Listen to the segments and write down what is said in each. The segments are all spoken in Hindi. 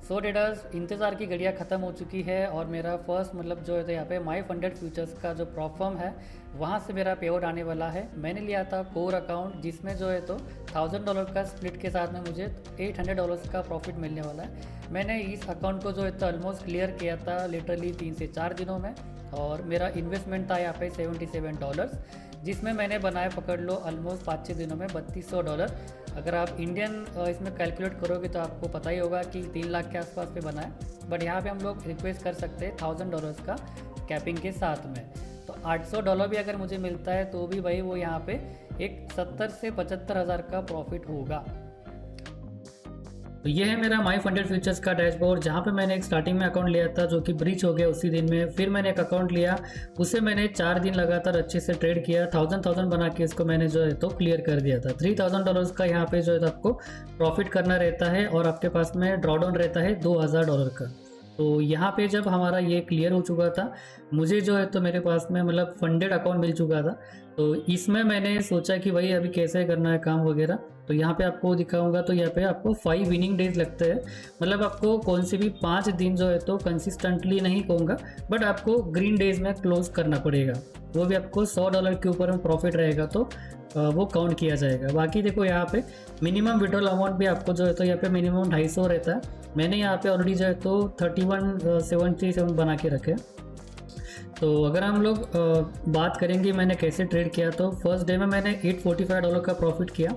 सो ट्रेडर्स, इंतज़ार की घड़ियाँ ख़त्म हो चुकी है और मेरा फर्स्ट मतलब जो है तो यहाँ पे माई फंडेड फ्यूचर्स का जो प्रोफॉर्म है वहाँ से मेरा पे आउट आने वाला है। मैंने लिया था कोर अकाउंट जिसमें जो है तो $1000 का स्प्लिट के साथ में मुझे $800 का प्रॉफिट मिलने वाला है। मैंने इस अकाउंट को जो है तो ऑलमोस्ट क्लियर किया था लिटरली 3 से 4 दिनों में और मेरा इन्वेस्टमेंट था यहाँ पे $77, जिसमें मैंने बनाया पकड़ लो ऑलमोस्ट 5-6 दिनों में $3200। अगर आप इंडियन इसमें कैलकुलेट करोगे तो आपको पता ही होगा कि 3 लाख के आसपास पे बना है। बट यहाँ पे हम लोग रिक्वेस्ट कर सकते हैं $1000 का कैपिंग के साथ में। तो $800 भी अगर मुझे मिलता है तो भी भाई वो यहाँ पे एक 70 से 75 हज़ार का प्रॉफिट होगा। तो ये है मेरा माई फंडेड फ्यूचर्स का डैशबोर्ड, जहाँ पे मैंने एक स्टार्टिंग में अकाउंट लिया था जो कि ब्रीच हो गया उसी दिन में। फिर मैंने एक अकाउंट लिया, उसे मैंने 4 दिन लगातार अच्छे से ट्रेड किया, 1000 बना के इसको मैंने जो है तो क्लियर कर दिया था। $3000 का यहाँ पे जो है तो आपको प्रॉफिट करना रहता है और आपके पास में ड्रॉडाउन रहता है $2000 का। तो यहाँ पे जब हमारा ये क्लियर हो चुका था, मुझे जो है तो मेरे पास में मतलब फंडेड अकाउंट मिल चुका था। तो इसमें मैंने सोचा कि भाई अभी कैसे करना है काम वगैरह। तो यहाँ पे आपको दिखाऊंगा, तो यहाँ पे आपको 5 विनिंग डेज लगते हैं। मतलब आपको कौन से भी 5 दिन जो है तो कंसिस्टेंटली नहीं कहूँगा, बट आपको ग्रीन डेज में क्लोज करना पड़ेगा। वो भी आपको $100 के ऊपर में प्रॉफिट रहेगा तो वो काउंट किया जाएगा। बाकी देखो यहाँ पे मिनिमम विड्रॉल अमाउंट भी आपको जो है तो यहाँ पे मिनिमम 250 रहता है। मैंने यहाँ पे ऑलरेडी जो है तो 3177 बना के रखे। तो अगर हम लोग बात करेंगे मैंने कैसे ट्रेड किया, तो फर्स्ट डे में मैंने $845 का प्रॉफिट किया।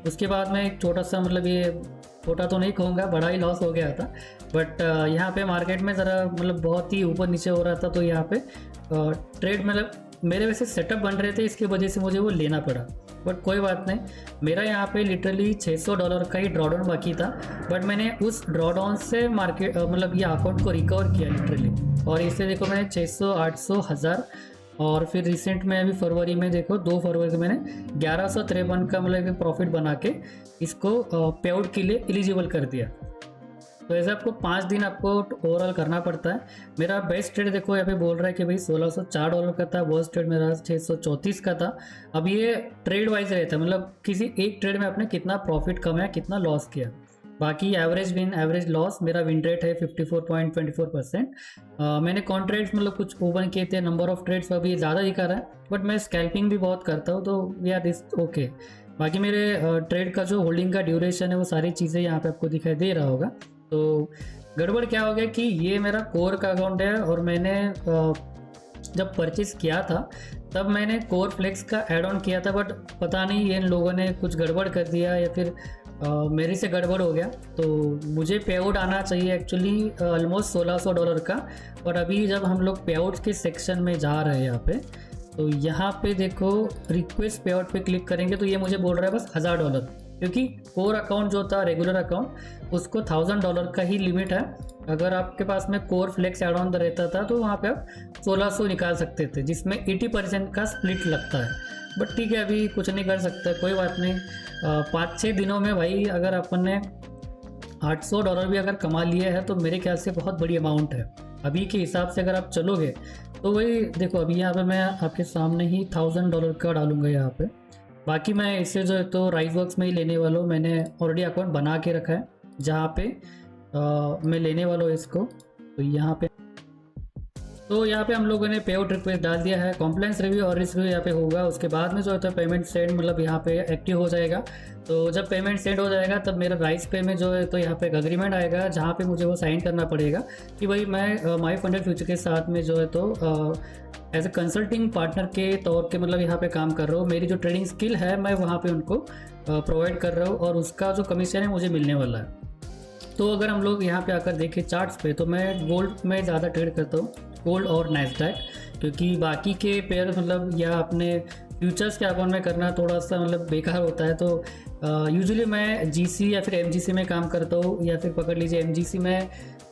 उसके बाद में एक छोटा सा मतलब ये छोटा तो नहीं कहूँगा, बड़ा ही लॉस हो गया था। बट यहाँ पे मार्केट में ज़रा मतलब बहुत ही ऊपर नीचे हो रहा था, तो यहाँ पे ट्रेड मतलब मेरे वैसे सेटअप बन रहे थे, इसकी वजह से मुझे वो लेना पड़ा। बट कोई बात नहीं, मेरा यहाँ पे लिटरली $600 का ही ड्रॉडाउन बाकी था। बट मैंने उस ड्रॉडाउन से मार्केट मतलब ये अकाउंट को रिकवर किया लिटरली, और इससे देखो मैंने 600, 800, 1000 और फिर रिसेंट में अभी फरवरी में देखो 2 फरवरी को मैंने 1153 का मतलब प्रॉफिट बना के इसको पे आउट के लिए एलिजिबल कर दिया। तो ऐसे आपको 5 दिन आपको ओवरऑल करना पड़ता है। मेरा बेस्ट ट्रेड देखो यहाँ पे बोल रहा है कि भाई $1604 का था, वर्स्ट ट्रेड मेरा 634 का था। अब ये ट्रेड वाइज रहता है, मतलब किसी एक ट्रेड में आपने कितना प्रॉफिट कमाया, कितना लॉस किया। बाकी एवरेज विन एवरेज लॉस मेरा विन रेट है 54.24%। मैंने कॉन्ट्रैक्ट्स मतलब कुछ ओपन किए थे, नंबर ऑफ ट्रेड्स अभी ज़्यादा दिखा रहा है, बट मैं स्कैल्पिंग भी बहुत करता हूँ तो वी आर दिस ओके। बाकी मेरे ट्रेड का जो होल्डिंग का ड्यूरेशन है वो सारी चीज़ें यहाँ पे आपको दिखाई दे रहा होगा। तो गड़बड़ क्या हो गया कि ये मेरा कोर का अकाउंट है और मैंने जब परचेज किया था तब मैंने कोर फ्लेक्स का ऐड ऑन किया था, बट पता नहीं इन लोगों ने कुछ गड़बड़ कर दिया या फिर मेरे से गड़बड़ हो गया। तो मुझे पे आउट आना चाहिए एक्चुअली ऑलमोस्ट $1600 का। और अभी जब हम लोग पे आउट के सेक्शन में जा रहे हैं यहाँ पे, तो यहाँ पे देखो रिक्वेस्ट पे आउट पे क्लिक करेंगे तो ये मुझे बोल रहा है बस $1000, क्योंकि कोर अकाउंट जो था रेगुलर अकाउंट उसको $1000 का ही लिमिट है। अगर आपके पास में कोर फ्लेक्स एड ऑन रहता था तो वहाँ पे आप 1600 निकाल सकते थे, जिसमें 80% का स्प्लिट लगता है। बट ठीक है, अभी कुछ नहीं कर सकते, कोई बात नहीं। 5-6 दिनों में भाई अगर अपन ने $800 भी अगर कमा लिया है तो मेरे ख्याल से बहुत बड़ी अमाउंट है। अभी के हिसाब से अगर आप चलोगे तो वही देखो, अभी यहाँ पे मैं आपके सामने ही $1000 का डालूंगा यहाँ पे। बाकी मैं इससे जो है तो राइजवर्क्स में ही लेने वाला हूँ। मैंने ऑलरेडी अकाउंट बना के रखा है जहाँ पे मैं लेने वाला हूँ इसको। तो यहाँ पे हम लोगों ने पे आउट रिक्वेस्ट डाल दिया है। कॉम्प्लायंस रिव्यू और रिस्क रिव्यू यहाँ पे होगा, उसके बाद में जो है तो पेमेंट सेंड मतलब यहाँ पे एक्टिव हो जाएगा। तो जब पेमेंट सेंड हो जाएगा तब मेरा राइस पे में जो है तो यहाँ पे एक अग्रीमेंट आएगा जहाँ पे मुझे वो साइन करना पड़ेगा कि भाई मैं माई फंडेड फ्यूचर के साथ में जो है तो एज ए कंसल्टिंग पार्टनर के तौर के मतलब यहाँ पे काम कर रहा हूँ। मेरी जो ट्रेडिंग स्किल है मैं वहाँ पे उनको प्रोवाइड कर रहा हूँ और उसका जो कमीशन है मुझे मिलने वाला है। तो अगर हम लोग यहाँ पे आकर देखें चार्ट्स पे, तो मैं गोल्ड में ज़्यादा ट्रेड करता हूँ, गोल्ड और नैस्डैक, क्योंकि बाकी के पेयर मतलब या अपने फ्यूचर्स के अकाउंट में करना थोड़ा सा मतलब बेकार होता है। तो यूजुअली मैं जीसी या फिर एमजीसी में काम करता हूँ, या फिर पकड़ लीजिए एमजीसी में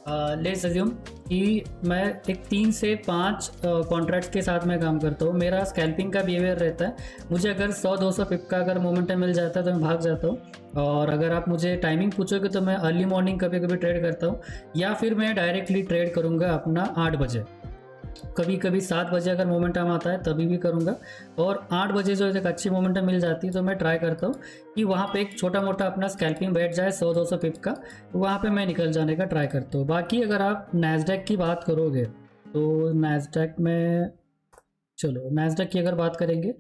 लेट्स अज्यूम कि मैं एक 3 से 5 कॉन्ट्रैक्ट्स के साथ में काम करता हूँ। मेरा स्कैल्पिंग का बिहेवियर रहता है, मुझे अगर 100-200 पिप का अगर मोमेंटम मिल जाता है तो मैं भाग जाता हूँ। और अगर आप मुझे टाइमिंग पूछोगे तो मैं अर्ली मॉर्निंग कभी कभी ट्रेड करता हूँ, या फिर मैं डायरेक्टली ट्रेड करूँगा अपना 8 बजे। कभी कभी 7 बजे अगर मोमेंटम आता है तभी भी करूँगा, और 8 बजे जो एक अच्छी मोमेंटम मिल जाती है तो मैं ट्राई करता हूँ कि वहाँ पे एक छोटा मोटा अपना स्कैल्पिंग बैठ जाए 100-200 पिप का, वहाँ पे मैं निकल जाने का ट्राई करता हूँ। बाकी अगर आप नैस्डैक की बात करोगे तो नैस्डैक में, चलो नैस्डैक की अगर बात करेंगे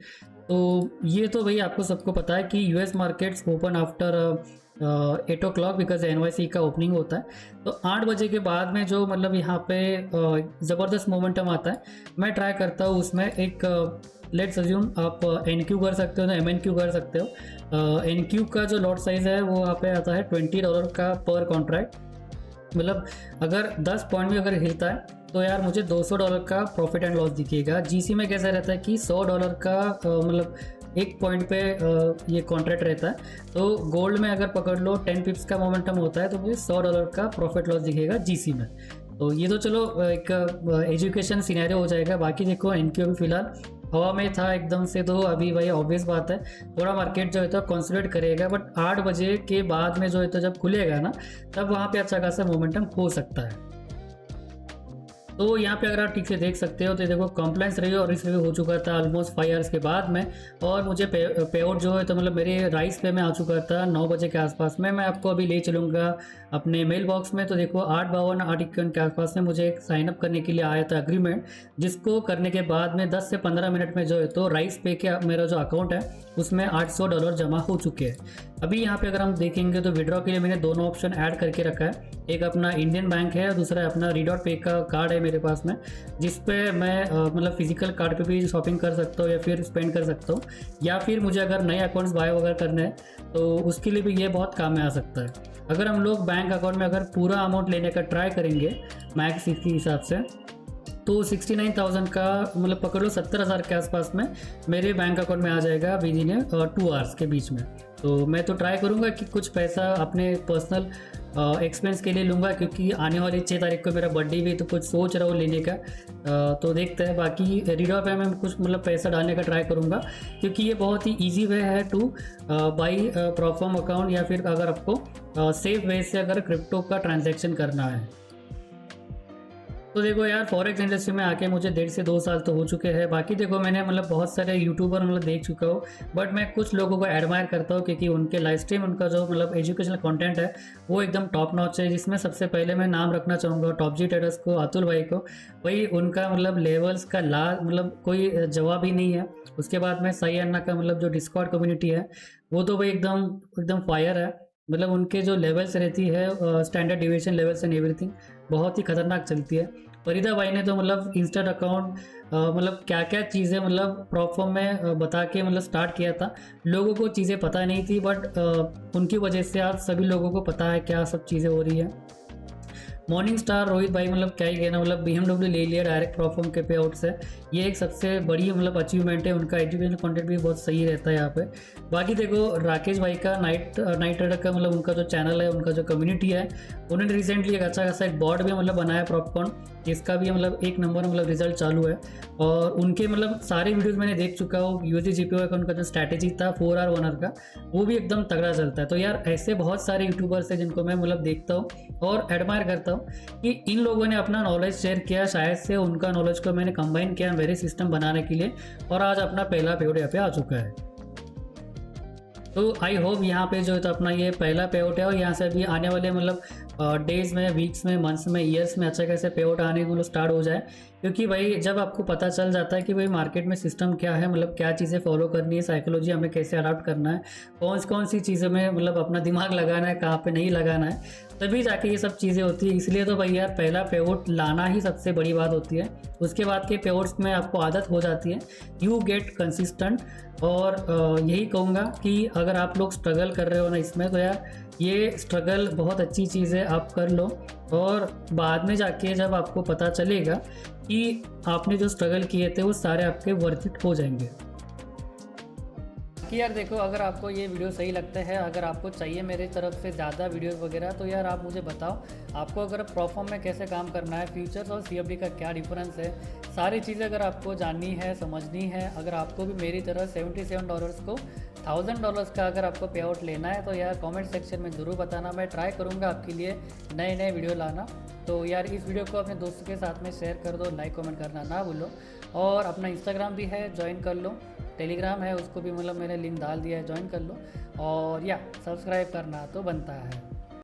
तो ये तो भाई आपको सबको पता है कि US markets open after 8 o'clock, because NYC का ओपनिंग होता है। तो 8 बजे के बाद में जो मतलब यहाँ पे ज़बरदस्त मोमेंटम आता है, मैं ट्राई करता हूँ उसमें एक लेट्स अज्यूम आप NQ कर सकते हो ना MNQ कर सकते हो। NQ का जो लॉट साइज़ है वो यहाँ पे आता है $20 का पर कॉन्ट्रैक्ट। मतलब अगर 10 पॉइंट भी अगर हिलता है तो यार मुझे $200 का प्रॉफिट एंड लॉस दिखेगा। GC में कैसा रहता है कि $100 का मतलब एक पॉइंट पे ये कॉन्ट्रैक्ट रहता है। तो गोल्ड में अगर पकड़ लो 10 पिप्स का मोमेंटम होता है तो मुझे $100 का प्रॉफिट लॉस दिखेगा GC में। तो ये तो चलो एक एजुकेशन सिनेरियो हो जाएगा। बाकी देखो NQ भी फिलहाल हवा में था एकदम से, तो अभी भाई ऑब्वियस बात है थोड़ा मार्केट जो है तो कंसोलिडेट करेगा, बट 8 बजे के बाद में जो है तो जब खुलेगा ना तब वहाँ पे अच्छा खासा मोमेंटम हो सकता है। तो यहाँ पे अगर आप ठीक से देख सकते हो तो देखो कंप्लाइंस रिव्यू और रिस्क रिव्यू हो चुका था ऑलमोस्ट 5 आवर्स के बाद में, और मुझे पे आउट जो है तो मतलब मेरे राइस पे में आ चुका था 9 बजे के आसपास में। मैं आपको अभी ले चलूँगा अपने मेल बॉक्स में। तो देखो 8:52 8:51 के आसपास में मुझे एक साइनअप करने के लिए आया था एग्रीमेंट, जिसको करने के बाद में 10 से 15 मिनट में जो है तो राइस पे के मेरा जो अकाउंट है उसमें $800 जमा हो चुके हैं। अभी यहाँ पे अगर हम देखेंगे तो विड्रॉ के लिए मैंने दोनों ऑप्शन ऐड करके रखा है, एक अपना इंडियन बैंक है और दूसरा अपना रीडॉट पे का कार्ड है मेरे पास में, जिस पे मैं मतलब फिजिकल कार्ड पे भी शॉपिंग कर सकता हूँ या फिर स्पेंड कर सकता हूँ, या फिर मुझे अगर नए अकाउंट्स बाय वगैरह करने हैं तो उसके लिए भी ये बहुत काम में आ सकता है। अगर हम लोग बैंक अकाउंट में अगर पूरा अमाउंट लेने का ट्राई करेंगे मैक्स के हिसाब से तो 69,000 का मतलब पकड़ लो 70,000 के आसपास में मेरे बैंक अकाउंट में आ जाएगा विद इन 2 आवर्स के बीच में। तो मैं तो ट्राई करूँगा कि कुछ पैसा अपने पर्सनल एक्सपेंस के लिए लूँगा, क्योंकि आने वाली 6 तारीख को मेरा बर्थडे भी, तो कुछ सोच रहा हूँ लेने का। तो देखते हैं। बाकी रीडो पे मैं कुछ मतलब पैसा डालने का ट्राई करूँगा, क्योंकि ये बहुत ही ईजी वे है टू बाई प्रोफॉर्म अकाउंट, या फिर अगर आपको सेफ वे से अगर क्रिप्टो का ट्रांजैक्शन करना है। तो देखो यार फॉरेक्स इंडस्ट्री में आके मुझे 1.5 से 2 साल तो हो चुके हैं। बाकी देखो मैंने मतलब बहुत सारे यूट्यूबर मतलब देख चुका हूँ, बट मैं कुछ लोगों को एडमायर करता हूँ क्योंकि उनके लाइव स्ट्रीम, उनका जो मतलब एजुकेशनल कंटेंट है वो एकदम टॉप नॉच है। जिसमें सबसे पहले मैं नाम रखना चाहूँगा टॉप जी ट्रेडर्स को, अतुल भाई को। भाई उनका मतलब लेवल्स का मतलब कोई जवाब ही नहीं है। उसके बाद में साई अन्ना का मतलब जो डिस्कॉर्ड कम्युनिटी है वो तो भाई एकदम एकदम फायर है। मतलब उनके जो लेवल्स रहती है standard deviation levels and everything बहुत ही खतरनाक चलती है। फरीदा भाई ने तो मतलब इंस्टेंट अकाउंट मतलब क्या क्या चीज़ें मतलब प्रॉफॉर्म में बता के मतलब स्टार्ट किया था। लोगों को चीज़ें पता नहीं थी, बट उनकी वजह से आज सभी लोगों को पता है क्या सब चीज़ें हो रही है। मॉर्निंग स्टार रोहित भाई मतलब क्या ही कहना, मतलब BMW ले लिया डायरेक्ट प्रॉफॉर्म के पे आउट से। ये एक सबसे बड़ी मतलब अचीवमेंट है। उनका एजुकेशनल कंटेंट भी बहुत सही रहता है यहाँ पे। बाकी देखो राकेश भाई का नाइट ट्रेडर का मतलब उनका जो चैनल है, उनका जो कम्युनिटी है, उन्होंने रिसेंटली एक अच्छा खासा एक बॉट भी मतलब बनाया प्रॉपकॉर्न, जिसका भी मतलब 1 नंबर मतलब रिजल्ट चालू है। और उनके मतलब सारे वीडियोस मैंने देख चुका हूँ। USD GPO का उनका जो स्ट्रैटेजी था 4 आवर 1 आवर का, वो भी एकदम तगड़ा चलता है। तो यार ऐसे बहुत सारे यूट्यूबर्स हैं जिनको मैं मतलब देखता हूँ और एडमायर करता हूँ कि इन लोगों ने अपना नॉलेज शेयर किया, शायद से उनका नॉलेज को मैंने कंबाइन किया मेरे सिस्टम बनाने के लिए, और आज अपना पहला पेआउट यहाँ पे आ चुका है। तो आई होप यहाँ पे जो है तो अपना ये पहला पेआउट है, और यहाँ से अभी आने वाले मतलब डेज़ में, वीक्स में, मंथ्स में, ईयर्स में अच्छा कैसे पेआउट आने को स्टार्ट हो जाए। क्योंकि भाई जब आपको पता चल जाता है कि भाई मार्केट में सिस्टम क्या है, मतलब क्या चीज़ें फॉलो करनी है, साइकोलॉजी हमें कैसे अडॉप्ट करना है, कौन सी चीज़ों में मतलब अपना दिमाग लगाना है, कहाँ पे नहीं लगाना है, तभी जाके ये सब चीज़ें होती है। इसलिए तो भाई यार पहला पेआउट लाना ही सबसे बड़ी बात होती है। उसके बाद के पेआउट्स में आपको आदत हो जाती है, यू गेट कंसिस्टेंट। और यही कहूँगा कि अगर आप लोग स्ट्रगल कर रहे हो ना इसमें, तो यार ये स्ट्रगल बहुत अच्छी चीज़ है, आप कर लो। और बाद में जाके जब आपको पता चलेगा कि आपने जो स्ट्रगल किए थे वो सारे आपके वर्थ इट हो जाएंगे। कि यार देखो अगर आपको ये वीडियो सही लगता है, अगर आपको चाहिए मेरे तरफ से ज़्यादा वीडियोस वगैरह, तो यार आप मुझे बताओ आपको अगर प्रॉफॉर्म में कैसे काम करना है, फ्यूचर्स और CFD का क्या डिफरेंस है, सारी चीज़ें अगर आपको जाननी है, समझनी है। अगर आपको भी मेरी तरह $77 को $1000 का अगर आपको पे आउट लेना है, तो यार कमेंट सेक्शन में ज़रूर बताना। मैं ट्राई करूँगा आपके लिए नए नए वीडियो लाना। तो यार इस वीडियो को अपने दोस्तों के साथ में शेयर कर दो, लाइक कमेंट करना ना भूलो। और अपना इंस्टाग्राम भी है, ज्वाइन कर लो। टेलीग्राम है, उसको भी मतलब मैंने लिंक डाल दिया है, ज्वाइन कर लो। और या सब्सक्राइब करना तो बनता है।